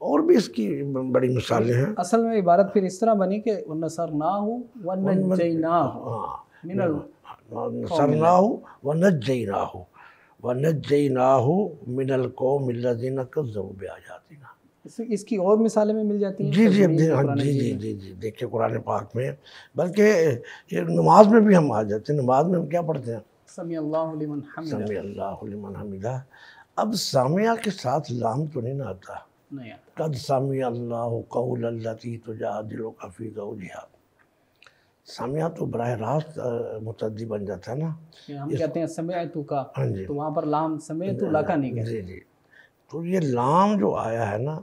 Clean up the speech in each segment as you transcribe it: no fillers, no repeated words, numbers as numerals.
اور بھی اس کی بڑی مثالیں ہیں. اصل میں عبارت پھر اس طرح بنی کہ وَنَصَرْنَاهُ وَنَجَّيْنَاهُ مِنَ نَصَرْنَاهُ وَنَجَّيْنَاهُ وَنَجَّيْنَاهُ مِنَ الْقَوْمِ الَّذِينَ كَذَّبُوا بِآيَاتِنَا. اس کی اور مثالیں میں مل جاتی ہیں. جی دیکھیں قرآن پاک میں، بلکہ نماز میں بھی ہم آ جاتے ہیں. نماز میں ہم کیا پڑھتے ہیں؟ سمیع اللہ لمن حمدہ. سمیع اللہ لمن حمدہ. اب سامعہ کے ساتھ لام تو نہیں آتا. نہیں آتا. قد سمیع اللہ قول التی تجادلک فی زوجہا. سامعہ تو براہ راست متعدی بن جاتا ہے نا. ہم کہتے ہیں سمعتو کا، جی تو وہاں پر لام سمعتو لکا نہیں کہتے. جی. تو یہ لام جو آیا ہے نا،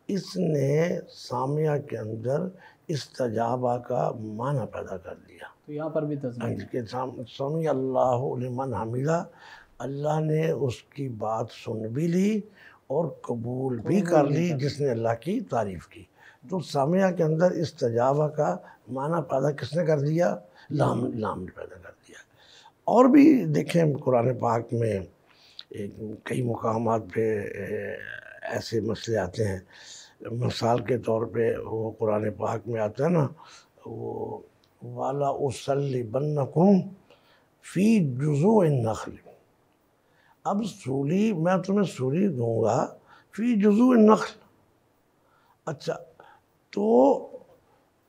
اس نے سامعہ کے اندر استجابہ کا معنی پیدا کر دیا. تو یہاں پر بھی تضمین کہ سمیع اللہ لمن حمدہ، اللہ نے اس کی بات سن بھی لی اور قبول بھی کر لی جس نے اللہ کی تعریف کی. تو سامعہ کے اندر استجابہ کا معنی پیدا کس نے کر دیا؟ لام نے پیدا کر دیا. اور بھی دیکھیں قرآن پاک میں کئی مقامات پہ ایسے مسئلے آتے ہیں. مثال کے طور پہ وہ قرآن پاک میں آتا ہے نا، وہ والا اصلبنکم فی جذوع النخل. اب سولی میں تمہیں سولی دوں گا فی جذوع النخل. اچھا، تو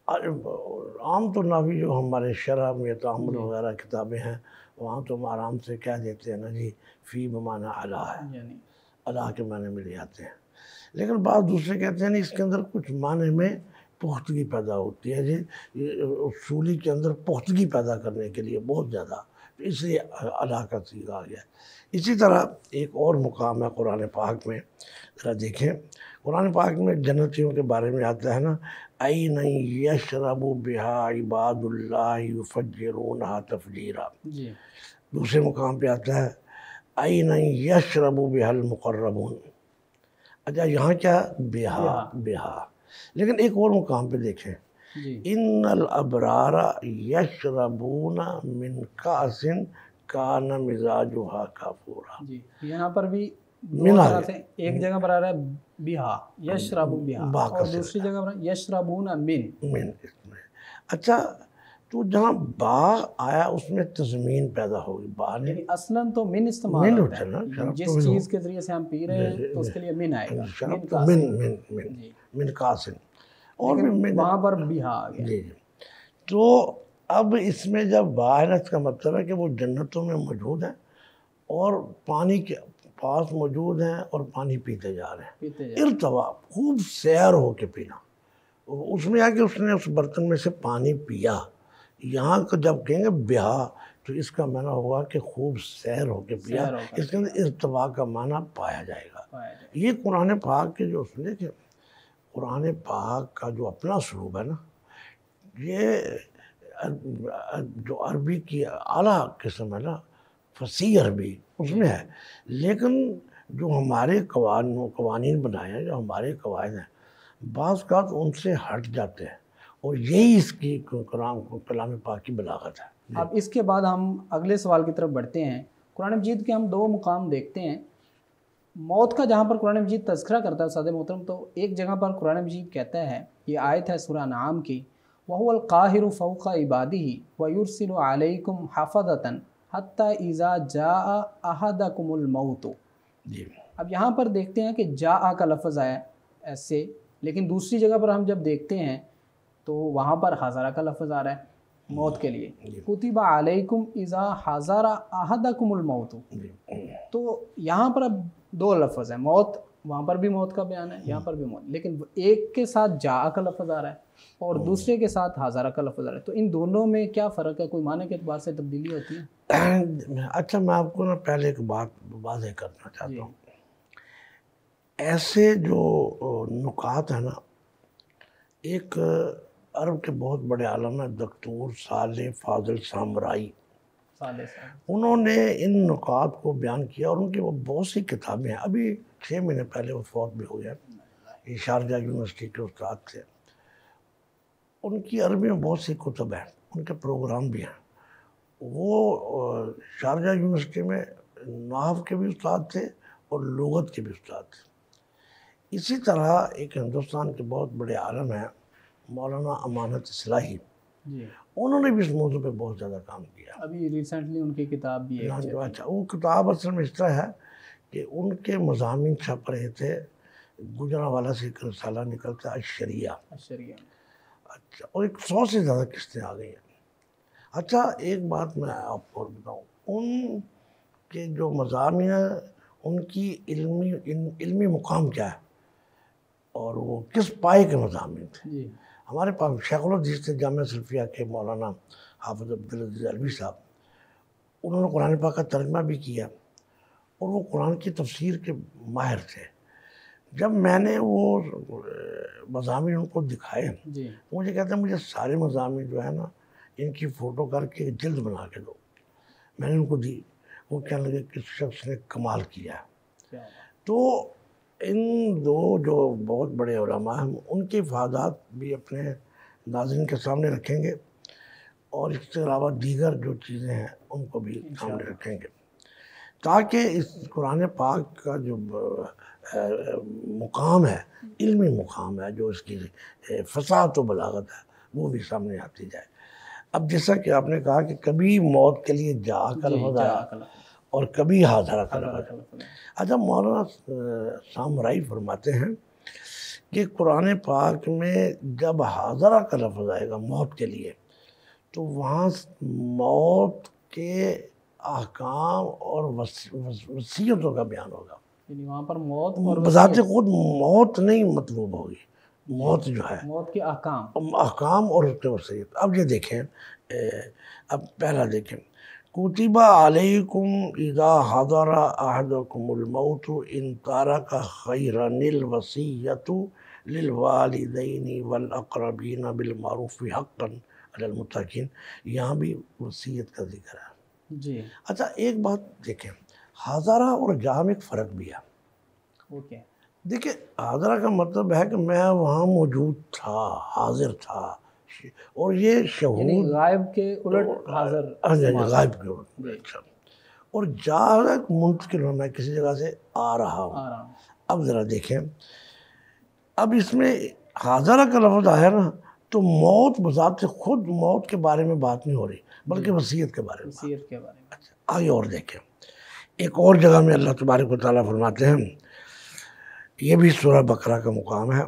عام تو ناوی جو ہمارے شرح میں تعامل وغیرہ کتابیں ہیں، وہاں تو ہم آرام سے کہہ دیتے ہیں نا جی فی بمعنی علی ہے، علی کے معنی میں لے آتے ہیں. لیکن بعض دوسرے کہتے ہیں نہیں، اس کے اندر کچھ معنی میں پختگی پیدا ہوتی ہے. جی سولی کے اندر پختگی پیدا کرنے کے لیے بہت زیادہ، اس لیے علی کا صیغہ آ گیا. اسی طرح ایک اور مقام ہے قرآن پاک میں، ذرا دیکھیں. قرآن پاک میں جنتیوں کے بارے میں آتا ہے نا، عین یشرب بہا عباد اللہ یفجرونہا تفجیرا. دوسرے مقام پہ آتا ہے عین یشرب بہا المقربون. اچھا، یہاں کیا بہا. لیکن ایک اور مقام پہ دیکھیں، ان الابرار یشربون من کأس کان مزاجہا کافورا. یہاں پر بھی دو طرح سے، ایک جگہ پر آ رہا ہے بہا یشرب بہا، اور دوسری جگہ پر یشربون من. اچھا، تو جہاں با آیا اس میں تضمین پیدا ہوگی. با نے اصلاً تو من استعمال ہوتا ہے، جس چیز کے ذریعے سے ہم پی رہے ہیں تو اس کے لیے من آئے گا. شرب تو من کاسن، اور بھی وہاں پر بہا آ گیا. جی. تو اب اس میں جب با ہے نا، اس کا مطلب ہے کہ وہ جنتوں میں موجود ہیں اور پانی کے پاس موجود ہیں اور پانی پیتے جا رہے ہیں. ارتوا، خوب سیر ہو کے پینا. اس میں آ کے اس نے اس برتن میں سے پانی پیا. یہاں کو جب کہیں گے بہا تو اس کا معنی ہوگا کہ خوب سیر ہو کے پیا. اس کے اندر ارتوا کا معنی پایا جائے گا. یہ قرآن پاک کے جو سنے کہ قرآن پاک کا جو اپنا اسلوب ہے نا، یہ جو عربی کی اعلیٰ قسم ہے نا، فصیح عربی اس میں ہے. لیکن جو ہمارے قوانین بنائے ہیں، جو ہمارے قواعد ہیں، بعض کا ان سے ہٹ جاتے ہیں، اور یہی اس کی کلام پاک کی بلاغت ہے. اب اس کے بعد ہم اگلے سوال کی طرف بڑھتے ہیں. قرآن مجید کے ہم دو مقام دیکھتے ہیں. موت کا جہاں پر قرآن مجید تذکرہ کرتا ہے استاد محترم، تو ایک جگہ پر قرآن مجید کہتا ہے، یہ آیت ہے سورہ انعام کی، وَهُوَ الْقَاهِرُ فَوْقَ عِبَادِهِ وَيُرْسِلُ عَلَيْكُمْ حَفَظَةً حَتَّى إِذَا جَاءَ أَحَدَكُمُ الْمَوْتُ. اب یہاں پر دیکھتے ہیں کہ جاء کا لفظ آیا ایسے، لیکن دوسری جگہ پر ہم جب دیکھتے ہیں تو وہاں پر حضر کا لفظ آ رہا ہے موت کے لیے. کتب علیکم اذا حضر احدکم الموت. تو یہاں پر اب دو لفظ ہیں، موت، وہاں پر بھی موت کا بیان ہے، یہاں پر بھی موت، لیکن ایک کے ساتھ جاء کا لفظ آ رہا ہے اور دوسرے کے ساتھ حضر کا لفظ آ رہا ہے. تو ان دونوں میں کیا فرق ہے؟ کوئی معنی کے اعتبار سے تبدیلی ہوتی ہے؟ اچھا، میں آپ کو نا پہلے ایک بات واضح کرنا چاہتا ہوں. ایسے جو نکات ہیں نا، ایک عرب کے بہت بڑے عالم ہیں دکتور صالح فاضل سامرائی، انہوں نے ان نکات کو بیان کیا، اور ان کی وہ بہت سی کتابیں ہیں. ابھی 6 مہینے پہلے وہ فوت بھی ہو گیا. یہ شارجہ یونیورسٹی کے استاد تھے. ان کی عربی میں بہت سی کتب ہیں، ان کے پروگرام بھی ہیں. وہ شارجہ یونیورسٹی میں نحو کے بھی استاد تھے اور لغت کے بھی استاد تھے. اسی طرح ایک ہندوستان کے بہت بڑے عالم ہیں مولانا امانت اصلاحی، جی انہوں نے بھی اس موضوع پہ بہت زیادہ کام کیا. ابھی ریسنٹلی ان کی کتاب بھی ہے. اچھا، وہ کتاب اصل میں اس طرح ہے کہ ان کے مضامین چھپ رہے تھے، گجرانوالہ سے ایک رسالہ نکلتا ہے الشریعہ. اچھا، اور 100 سے زیادہ قسطیں آ گئی ہیں. اچھا، ایک بات میں آپ کو بتاؤں، ان کے جو مضامین ہیں ان کی علمی مقام کیا ہے اور وہ کس پائے کے مضامین تھے. جی ہمارے پاس شیخ الحدیث تھے جامعہ سلفیہ کے مولانا حافظ عبدالعزیز علوی صاحب، انہوں نے قرآن پاک کا ترجمہ بھی کیا اور وہ قرآن کی تفسیر کے ماہر تھے. جب میں نے وہ مضامین ان کو دکھائے مجھے کہتے ہیں مجھے سارے مضامین جو ہے نا ان کی فوٹو کر کے جلد بنا کے دو. میں نے ان کو دی، وہ کہنے لگے کہ شخص نے کمال کیا. تو ان دو جو بہت بڑے علماء ہیں ان کے افادات بھی اپنے ناظرین کے سامنے رکھیں گے اور اس کے علاوہ دیگر جو چیزیں ہیں ان کو بھی سامنے رکھیں گے، تاکہ اس قرآن پاک کا جو مقام ہے، علمی مقام ہے، جو اس کی فصاحت و بلاغت ہے، وہ بھی سامنے آتی جائے. اب جیسا کہ آپ نے کہا کہ کبھی موت کے لیے جا کا لفظ آیا اور کبھی حاضرہ کا لفظ آیا. اچھا، مولانا سامرائی فرماتے ہیں کہ قرآن پاک میں جب حاضرہ کا لفظ آئے گا موت کے لیے تو وہاں موت کے احکام اور وصیتوں کا بیان ہوگا. یعنی وہاں پر موت اور بذات خود موت نہیں مطلوب ہوگی، موت جو ہے موت کے احکام اور اس کے وصیت. اب یہ دیکھیں، اب پہلا دیکھیں، کتب علیکم اذا حضر احدکم الموت ان ترک خیرا الوصیۃ للوالدین والاقربین بالمعروف حقا علی المتقین. یہاں بھی وصیت کا ذکر ہے. جی اچھا، ایک بات دیکھیں، حاضرہ اور جہاں میں ایک فرق بھی ہے. اوکے، دیکھیں حاضرہ کا مطلب ہے کہ میں وہاں موجود تھا، حاضر تھا، اور یہ شہود غائب کے الٹ حاضر، غائب کے الٹ. اور جہاں منتقل ہونا ہے، کسی جگہ سے آ رہا ہوں. اب ذرا دیکھیں، اب اس میں حاضرہ کا لفظ آیا نا تو موت بذات خود موت کے بارے میں بات نہیں ہو رہی بلکہ وصیت کے بارے میں. اچھا، آگے اور دیکھیں، ایک اور جگہ میں اللہ تبارک و تعالیٰ فرماتے ہیں، یہ بھی سورہ بقرہ کا مقام ہے،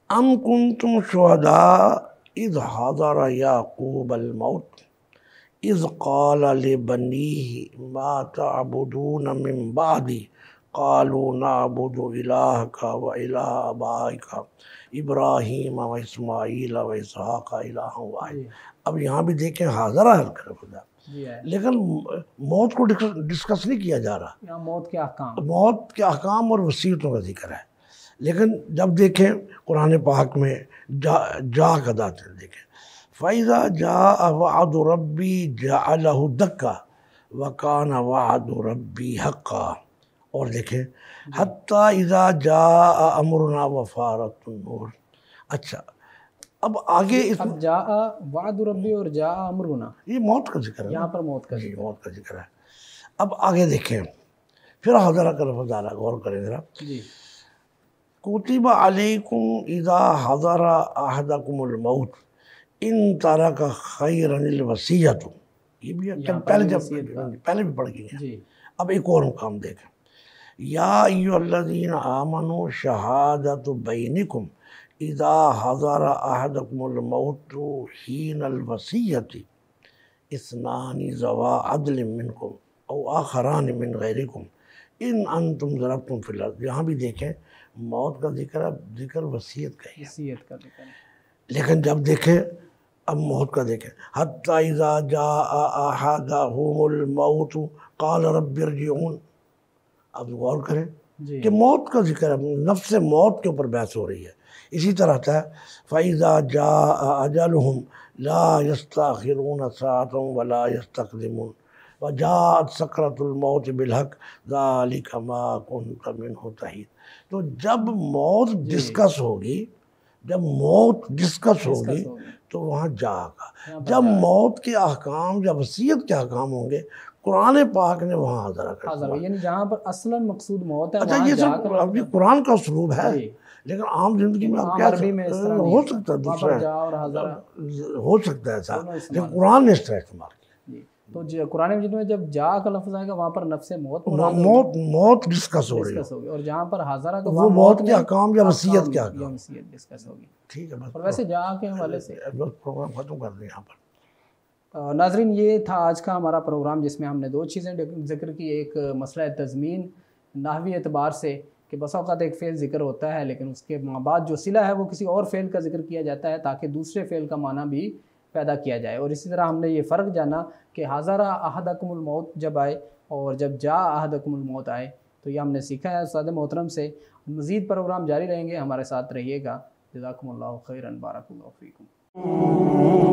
ام کنتم شہداء اذ حضر یعقوب الموت اذ قال لبنیہ ما تعبدون من بعدی قالوا نعبد الہک و الہ آبائک ابراہیم و اسماعیل و اسحاق الہ واحد. اب یہاں بھی دیکھیں حاضرہ کا لفظ ہے لیکن موت کو ڈسکس نہیں کیا جا رہا، یہاں موت کے احکام اور وصیتوں کا ذکر ہے. لیکن جب دیکھیں قرآن پاک میں جا کا دات دیکھیں، فَإِذَا جَاءَ وَعْدُ رَبِّي جَعَلَهُ دَكَّ وَكَانَ وَعْدُ رَبِّي حَقًّا. اور دیکھیں حَتَّى إِذَا جَاءَ أَمْرُنَا وَفَارَتِ النُّورُ. اچھا، اب آگے اب جاء وعد ربی اور جاء امرنا، یہ موت کا ذکر ہے، یہاں پر موت کا ذکر ہے. اب آگے دیکھیں، پھر حاضرہ کا لفظ آ رہا، غور کریں ذرا. کتب علیکم اذا حضر احدکم الموت ان ترک خیرا الوصیۃ. یہ بھی پہلے بھی پڑھ گئے. اب ایک اور مقام دیکھیں، یا ایھا الذین آمنوا شہادۃ بینکم اذا حضر احدکم الموت حین الوصیۃ اثنان ذوا عدل منکم او آخران من غیرکم ان انتم ضربتم فی الارض. یہاں بھی دیکھیں موت کا ذکر ہے، ذکر وصیت کا ہی ہے. لیکن جب دیکھیں اب موت کا دیکھیں، حتی اذا جاء احدهم الموت قال رب ارجعون. اب غور کریں کہ موت کا ذکر ہے، نفس موت کے اوپر بحث ہو رہی ہے. اسی طرح ہے فَإِذَا جَاءَ أَجَلُهُمْ لَا يَسْتَأْخِرُونَ سَاعَةً وَلَا يَسْتَقْدِمُونَ وَجَاءَتْ سَكْرَةُ الْمَوْتِ بِالْحَقِّ ذَلِكَ مَا كُنْتَ مِنْهُ تَحِيدُ. تو جب موت ڈسکس ہوگی جب موت ڈسکس ہوگی تو وہاں جا کا، جب موت کے احکام یا وصیت کے احکام ہوں گے قرآن پاک نے وہاں حاضر کر، یعنی جہاں پر اصلاً مقصود موت ہے۔ اچھا یہ سب قرآن کا اسلوب ہے، لیکن عام زندگی میں آپ کیا ہو سکتا ہے دوسرا ہو سکتا ہے ایسا، لیکن قرآن نے اس طرح استعمال کیا۔ تو قرآن مجید میں جب جا کا لفظ آئے گا وہاں پر نفس موت ڈسکس ہو رہی ہوگی، اور جہاں پر حاضرہ کا وہ موت کے احکام یا وصیت کے احکام ڈسکس ہوگی۔ ٹھیک ہے، اور ویسے جا کے حوالے سے پروگرام ختم کر دیں یہاں پر۔ ناظرین یہ تھا آج کا ہمارا پروگرام، جس میں ہم نے دو چیزیں ذکر کی، ایک مسئلہ تضمین نحوی اعتبار سے کہ بسا اوقات ایک فعل ذکر ہوتا ہے لیکن اس کے بعد جو صلہ ہے وہ کسی اور فعل کا ذکر کیا جاتا ہے تاکہ دوسرے فعل کا معنی بھی پیدا کیا جائے، اور اسی طرح ہم نے یہ فرق جانا کہ حاضر احدکم الموت جب آئے اور جب جا احدکم الموت آئے، تو یہ ہم نے سیکھا ہے استاد محترم سے۔ مزید پروگرام جاری رہیں گے، ہمارے ساتھ رہیے گا۔ جزاکم اللہ خیرا، بارک اللہ فیکم۔